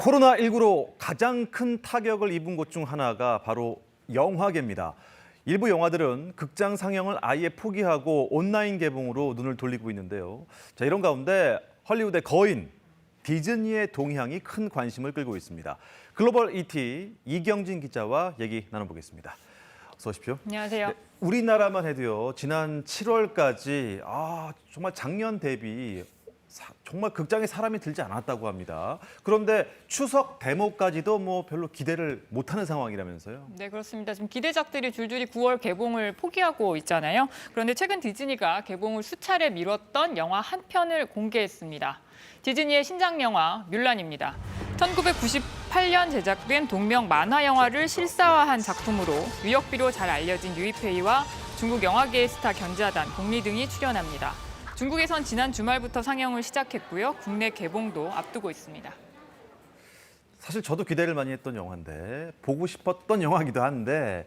코로나19로 가장 큰 타격을 입은 곳 중 하나가 바로 영화계입니다. 일부 영화들은 극장 상영을 아예 포기하고 온라인 개봉으로 눈을 돌리고 있는데요. 자, 이런 가운데 헐리우드의 거인 디즈니의 동향이 큰 관심을 끌고 있습니다. 글로벌 ET 이경진 기자와 얘기 나눠보겠습니다. 어서 오십시오. 안녕하세요. 네, 우리나라만 해도요. 지난 7월까지 정말 작년 대비 정말 극장에 사람이 들지 않았다고 합니다. 그런데 추석 데모까지도 별로 기대를 못하는 상황이라면서요. 네, 그렇습니다. 지금 기대작들이 줄줄이 9월 개봉을 포기하고 있잖아요. 그런데 최근 디즈니가 개봉을 수차례 미뤘던 영화 한 편을 공개했습니다. 디즈니의 신작 영화 뮬란입니다. 1998년 제작된 동명 만화 영화를 실사화한 작품으로 뉴욕비로 잘 알려진 유이페이와 중국 영화계의 스타 견자단, 공리 등이 출연합니다. 중국에선 지난 주말부터 상영을 시작했고요. 국내 개봉도 앞두고 있습니다. 사실 저도 기대를 많이 했던 영화인데 보고 싶었던 영화이기도 한데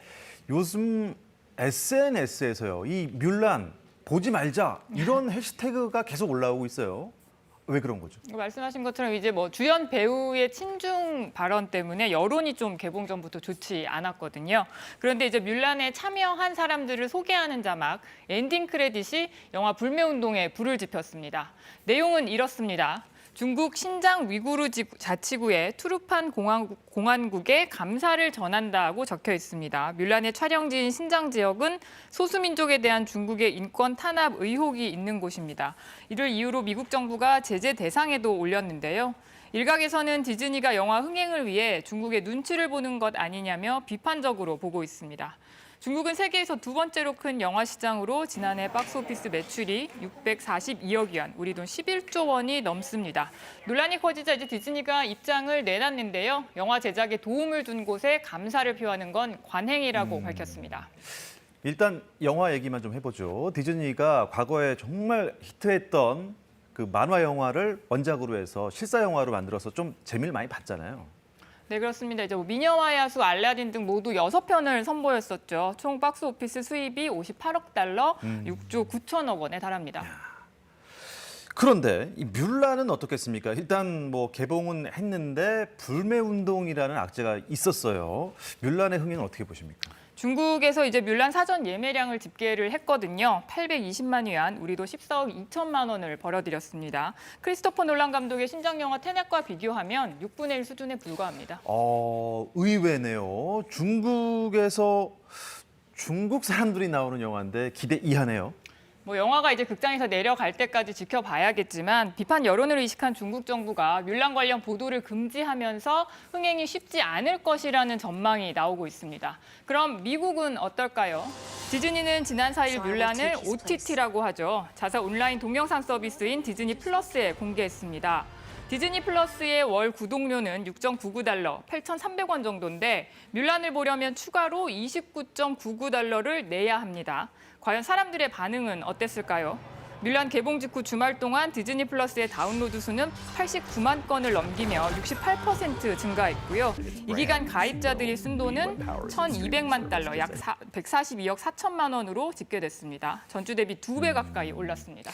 요즘 SNS에서요. 이 뮬란 보지 말자 이런 해시태그가 계속 올라오고 있어요. 왜 그런 거죠? 말씀하신 것처럼 이제 주연 배우의 친중 발언 때문에 여론이 좀 개봉 전부터 좋지 않았거든요. 그런데 이제 뮬란에 참여한 사람들을 소개하는 자막 엔딩 크레딧이 영화 불매운동에 불을 지폈습니다. 내용은 이렇습니다. 중국 신장 위구르 자치구의 투르판 공안국에 감사를 전한다고 적혀 있습니다. 뮬란의 촬영지인 신장 지역은 소수민족에 대한 중국의 인권 탄압 의혹이 있는 곳입니다. 이를 이유로 미국 정부가 제재 대상에도 올렸는데요. 일각에서는 디즈니가 영화 흥행을 위해 중국의 눈치를 보는 것 아니냐며 비판적으로 보고 있습니다. 중국은 세계에서 두 번째로 큰 영화 시장으로 지난해 박스오피스 매출이 642억 위안, 우리 돈 11조 원이 넘습니다. 논란이 커지자 이제 디즈니가 입장을 내놨는데요. 영화 제작에 도움을 준 곳에 감사를 표하는 건 관행이라고 밝혔습니다. 일단 영화 얘기만 좀 해보죠. 디즈니가 과거에 정말 히트했던 그 만화 영화를 원작으로 해서 실사 영화로 만들어서 좀 재미를 많이 봤잖아요. 네, 그렇습니다. 이제 미녀와 야수, 알라딘 등 모두 6편을 선보였었죠. 총 박스오피스 수입이 58억 달러, 6조 9천억 원에 달합니다. 그런데 이 뮬란은 어떻겠습니까? 일단 개봉은 했는데 불매운동이라는 악재가 있었어요. 뮬란의 흥행은 어떻게 보십니까? 중국에서 이제 뮬란 사전 예매량을 집계를 했거든요. 820만 위안, 우리도 14억 2천만 원을 벌어들였습니다. 크리스토퍼 놀란 감독의 신작 영화 테넷과 비교하면 6분의 1 수준에 불과합니다. 의외네요. 중국에서 중국 사람들이 나오는 영화인데 기대 이하네요. 영화가 이제 극장에서 내려갈 때까지 지켜봐야겠지만 비판 여론을 의식한 중국 정부가 뮬란 관련 보도를 금지하면서 흥행이 쉽지 않을 것이라는 전망이 나오고 있습니다. 그럼 미국은 어떨까요? 디즈니는 지난 4일 뮬란을 OTT라고 하죠. 자사 온라인 동영상 서비스인 디즈니 플러스에 공개했습니다. 디즈니 플러스의 월 구독료는 6.99달러, 8,300원 정도인데 뮬란을 보려면 추가로 29.99달러를 내야 합니다. 과연 사람들의 반응은 어땠을까요? 뮬란 개봉 직후 주말 동안 디즈니 플러스의 다운로드 수는 89만 건을 넘기며 68% 증가했고요. 이 기간 가입자들이 쓴 돈은 1,200만 달러, 약 142억 4천만 원으로 집계됐습니다. 전주 대비 2배 가까이 올랐습니다.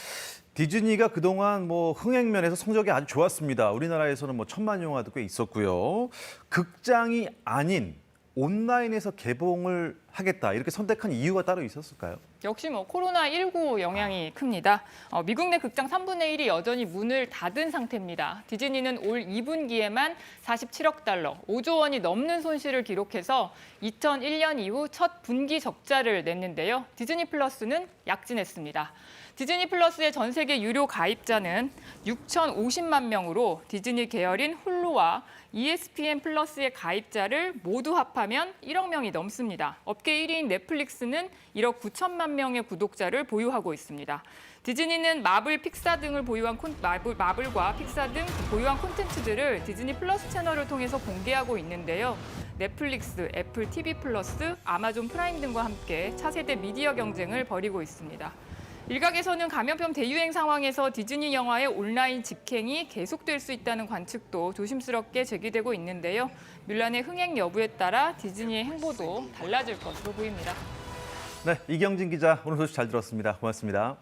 디즈니가 그동안 흥행 면에서 성적이 아주 좋았습니다. 우리나라에서는 천만 영화도 꽤 있었고요. 극장이 아닌 온라인에서 개봉을 하겠다 이렇게 선택한 이유가 따로 있었을까요? 역시 코로나19 영향이 큽니다. 미국 내 극장 3분의 1이 여전히 문을 닫은 상태입니다. 디즈니는 올 2분기에만 47억 달러, 5조 원이 넘는 손실을 기록해서 2001년 이후 첫 분기 적자를 냈는데요. 디즈니 플러스는 약진했습니다. 디즈니 플러스의 전 세계 유료 가입자는 6,050만 명으로 디즈니 계열인 훌루와 ESPN 플러스의 가입자를 모두 합하면 1억 명이 넘습니다. 업계 1위인 넷플릭스는 1억 9천만 명의 구독자를 보유하고 있습니다. 디즈니는 마블과 픽사 등 보유한 콘텐츠들을 디즈니 플러스 채널을 통해서 공개하고 있는데요. 넷플릭스, 애플 TV 플러스, 아마존 프라임 등과 함께 차세대 미디어 경쟁을 벌이고 있습니다. 일각에서는 감염병 대유행 상황에서 디즈니 영화의 온라인 직행이 계속될 수 있다는 관측도 조심스럽게 제기되고 있는데요. 뮬란의 흥행 여부에 따라 디즈니의 행보도 달라질 것으로 보입니다. 네, 이경진 기자 오늘 소식 잘 들었습니다. 고맙습니다.